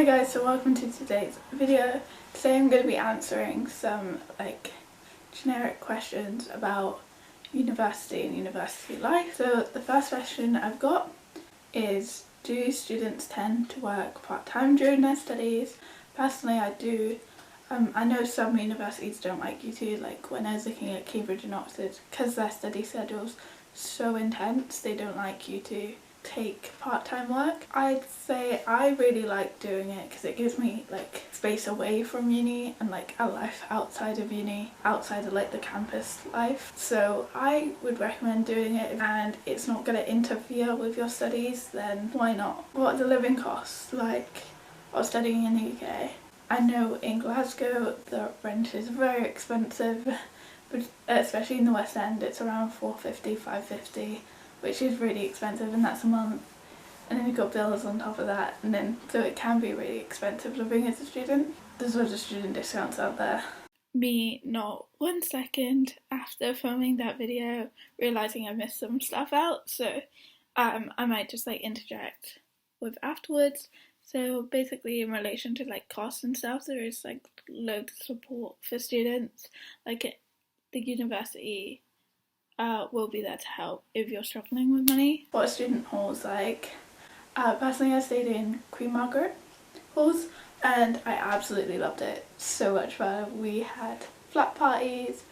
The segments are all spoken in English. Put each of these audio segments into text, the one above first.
Hey guys, so welcome to today's video. Today I'm going to be answering some generic questions about university and university life. So the first question I've got is, do students tend to work part-time during their studies? Personally I do. I know some universities don't like you to, like when I was looking at Cambridge and Oxford, because their study schedule's so intense, they don't like you to take part-time work. I'd say I really like doing it because it gives me space away from uni and a life outside of uni, outside of the campus life. So I would recommend doing it, and it's not going to interfere with your studies, then why not? What are the living costs like while studying in the UK? I know in Glasgow the rent is very expensive, but especially in the West End it's around £450, £550, which is really expensive, and that's a month. And then you've got bills on top of that, and then so it can be really expensive living as a student. There's loads of student discounts out there. Me not 1 second after filming that video realising I missed some stuff out, so I might just interject with afterwards. So basically in relation to costs and stuff, there is loads of support for students. The university will be there to help if you're struggling with money. What a student hall's like. Personally I stayed in Queen Margaret halls and I absolutely loved it. So much fun. We had flat parties,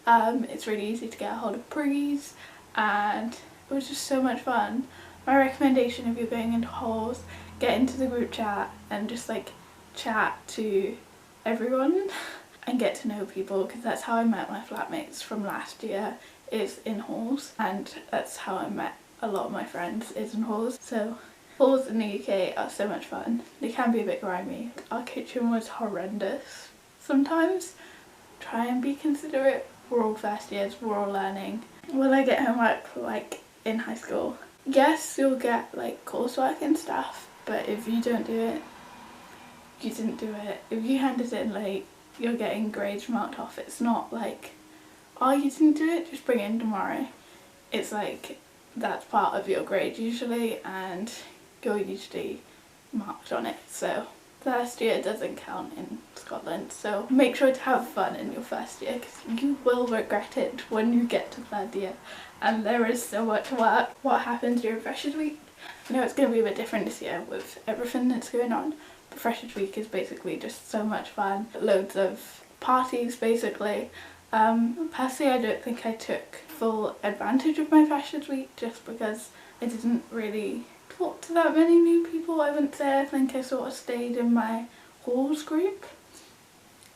it's really easy to get a hold of prees, and it was just so much fun. My recommendation, if you're going into halls, get into the group chat and just chat to everyone and get to know people, because that's how I met my flatmates from last year, is in halls, and that's how I met a lot of my friends, is in halls. So halls in the UK are so much fun. They can be a bit grimy. Our kitchen was horrendous sometimes. Try and be considerate. We're all first years, we're all learning. Will I get homework in high school? Yes, you'll get coursework and stuff, but if you don't do it, you didn't do it. If you handed it in late, you're getting grades marked off. It's not oh, you didn't do it, just bring it in tomorrow. It's that's part of your grade usually, and you're usually marked on it. So first year doesn't count in Scotland, so make sure to have fun in your first year, because you will regret it when you get to third year, and there is so much work. What happens during Freshers Week? I know it's going to be a bit different this year with everything that's going on, but Freshers Week is basically just so much fun. Loads of parties basically. Personally I don't think I took full advantage of my Freshers Week just because I didn't really talk to that many new people. I wouldn't say. I think I sort of stayed in my halls group.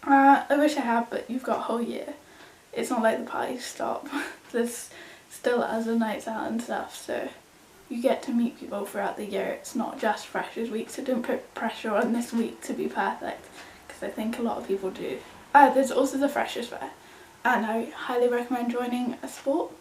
I wish I had, but you've got a whole year. It's not like the parties stop. There's still other nights out and stuff, so you get to meet people throughout the year. It's not just Freshers Week, so don't put pressure on this week to be perfect, because I think a lot of people do. There's also the Freshers Fair, and I highly recommend joining a sport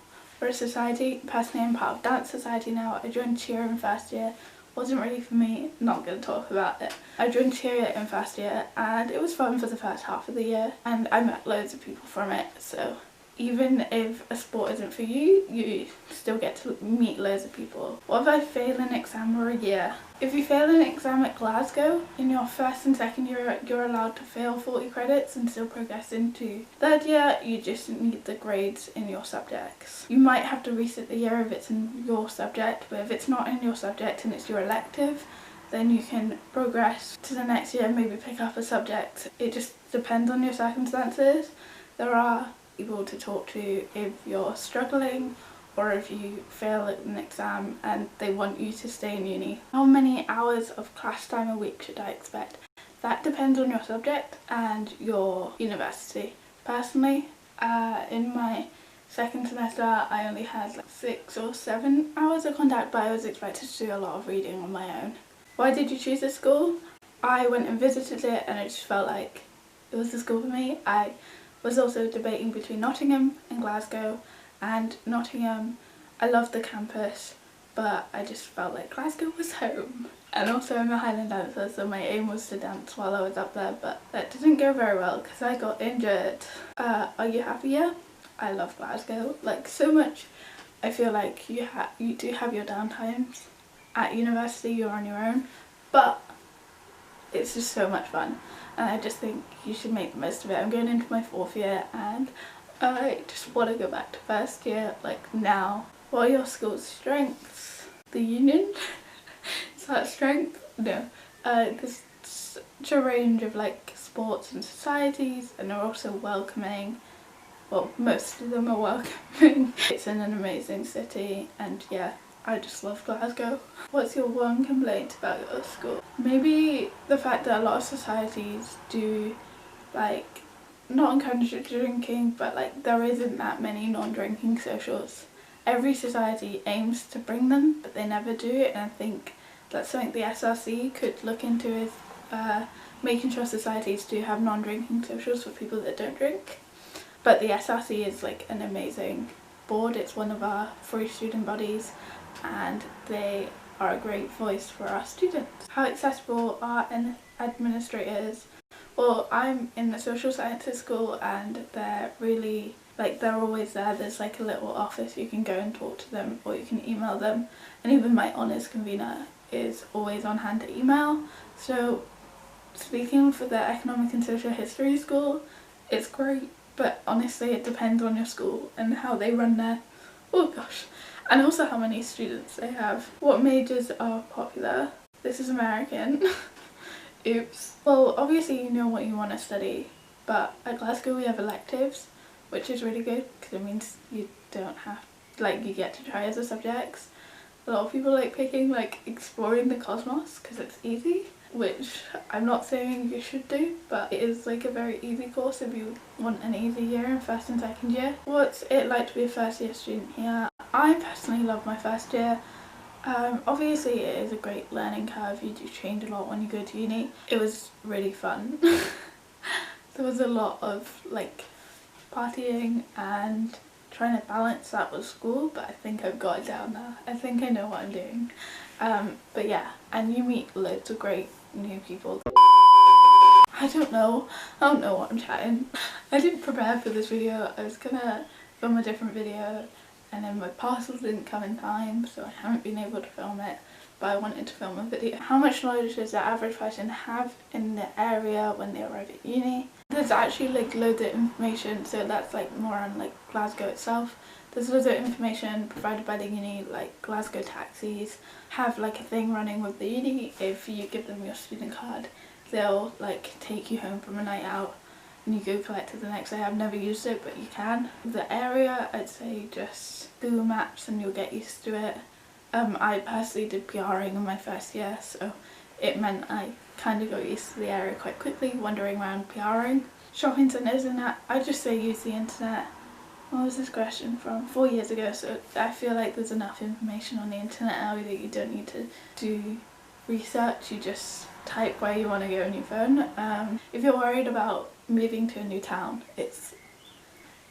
or a society. Personally I'm part of dance society now. I joined cheer in first year. Wasn't really for me, not going to talk about it. I joined cheer in first year and it was fun for the first half of the year, and I met loads of people from it. So even if a sport isn't for you, you still get to meet loads of people. What if I fail an exam or a year? If you fail an exam at Glasgow, in your first and second year you're allowed to fail 40 credits and still progress into third year. You just need the grades in your subjects. You might have to resit the year if it's in your subject, but if it's not in your subject and it's your elective, then you can progress to the next year and maybe pick up a subject. It just depends on your circumstances. There are people to talk to if you're struggling or if you fail at an exam and they want you to stay in uni. How many hours of class time a week should I expect? That depends on your subject and your university. Personally, in my second semester I only had 6 or 7 hours of contact, but I was expected to do a lot of reading on my own. Why did you choose this school? I went and visited it and I just felt like it was the school for me. I was also debating between Nottingham and Glasgow, and Nottingham, I loved the campus, but I just felt like Glasgow was home. And also I'm a Highland dancer, so my aim was to dance while I was up there, but that didn't go very well because I got injured. Are you happy? Yeah, I love Glasgow so much. I feel like you do have your downtimes. At university you're on your own, but it's just so much fun, and I just think you should make the most of it. I'm going into my 4th year and I just want to go back to 1st year like now. What are your school's strengths? The union? Is that strength? No. There's such a range of like sports and societies, and they're also welcoming. Well, most of them are welcoming. It's in an amazing city, and yeah, I just love Glasgow. What's your one complaint about your school? Maybe the fact that a lot of societies do like not encourage drinking, but like there isn't that many non-drinking socials. Every society aims to bring them, but they never do, and I think that's something the SRC could look into, is making sure societies do have non-drinking socials for people that don't drink. But the SRC is like an amazing board. It's one of our free student bodies, and they are a great voice for our students. How accessible are administrators? Well, I'm in the social sciences school, and they're really like, they're always there. There's like a little office you can go and talk to them, or you can email them, and even my honours convener is always on hand to email. So speaking for the economic and social history school, it's great, but honestly it depends on your school and how they run their, oh gosh, and also how many students they have. What majors are popular? This is American. Oops. Well, obviously you know what you want to study, but at Glasgow we have electives, which is really good because it means you don't have, like, you get to try other subjects. A lot of people like picking like exploring the cosmos because it's easy, which I'm not saying you should do, but it is like a very easy course if you want an easy year in 1st and 2nd year. What's it like to be a 1st year student here? I personally love my 1st year. Obviously it is a great learning curve. You do change a lot when you go to uni. It was really fun. There was a lot of like partying and trying to balance that with school, but I think I've got it down now. I think I know what I'm doing. But yeah, and you meet loads of great new people. I don't know what I'm chatting. I didn't prepare for this video. I was gonna film a different video, and then my parcel didn't come in time, so I haven't been able to film it, but I wanted to film a video. How much knowledge does the average person have in the area when they arrive at uni? There's actually like loads of information, so that's like more on like Glasgow itself. There's loads of information provided by the uni, like Glasgow taxis have like a thing running with the uni. If you give them your student card, they'll like take you home from a night out and you go collect it the next day. I've never used it, but you can. The area, I'd say just Google Maps and you'll get used to it. I personally did PRing in my 1st year, so it meant I kind of got used to the area quite quickly, wandering around PRing. Shopping centres and that, I just say use the internet. What was this question from? 4 years ago, so I feel like there's enough information on the internet now that you don't need to do research. You just type where you want to go on your phone. If you're worried about moving to a new town, it's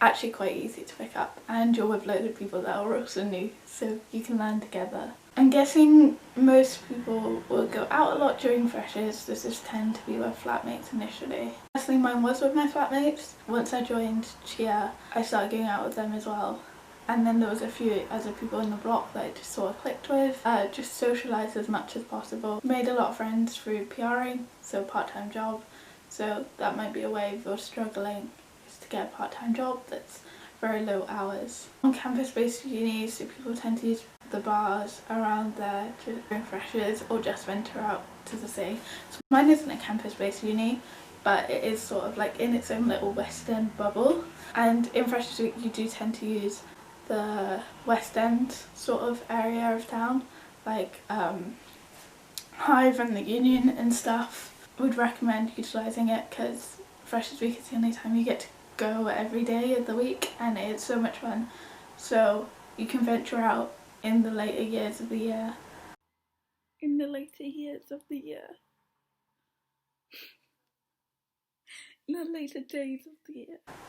actually quite easy to pick up, and you're with loads of people that are also new, so you can learn together. I'm guessing most people will go out a lot during freshers. This is tend to be with flatmates initially. Personally, mine was with my flatmates. Once I joined cheer, I started going out with them as well, and then there was a few other people in the block that I just sort of clicked with. Just socialised as much as possible. Made a lot of friends through PRing, so part-time job, so that might be a way if you're struggling, to get a part-time job that's very low hours. On campus-based unis, so people tend to use the bars around there during freshers or just venture out to the sea. So mine isn't a campus-based uni, but it is sort of like in its own little West End bubble. And in freshers week you do tend to use the West End sort of area of town, like Hive and the Union and stuff. Would recommend utilising it because freshers week is the only time you get to go every day of the week, and it's so much fun. So you can venture out in the later years of the year. In the later days of the year.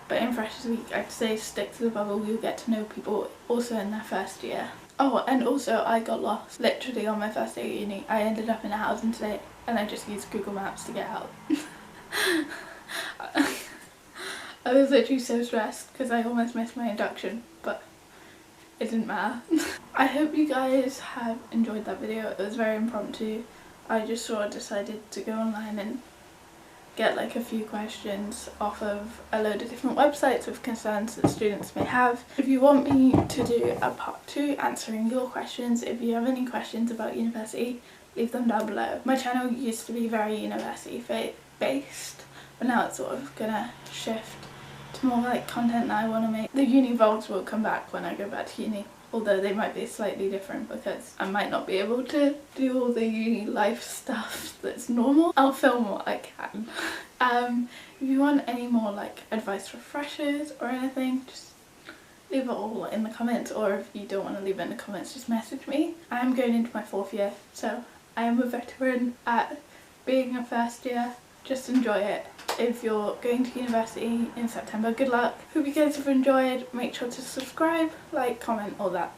But in freshers week, I'd say stick to the bubble. You'll get to know people also in their 1st year. Oh, and also I got lost literally on my 1st day at uni. I ended up in a housing today and I just used Google Maps to get out. I was literally so stressed because I almost missed my induction, but it didn't matter. I hope you guys have enjoyed that video. It was very impromptu. I just sort of decided to go online and get like a few questions off of a load of different websites with concerns that students may have. If you want me to do a part 2 answering your questions, if you have any questions about university, leave them down below. My channel used to be very university based, but now it's sort of gonna shift to more like content that I want to make. The uni vlogs will come back when I go back to uni, although they might be slightly different because I might not be able to do all the uni life stuff that's normal. I'll film what I can. If you want any more like advice for freshers or anything, just leave it all in the comments, or if you don't want to leave it in the comments, just message me. I am going into my 4th year, so I am a veteran at being a first year. Just enjoy it. If you're going to university in September, good luck. Hope you guys have enjoyed. Make sure to subscribe, like, comment, all that.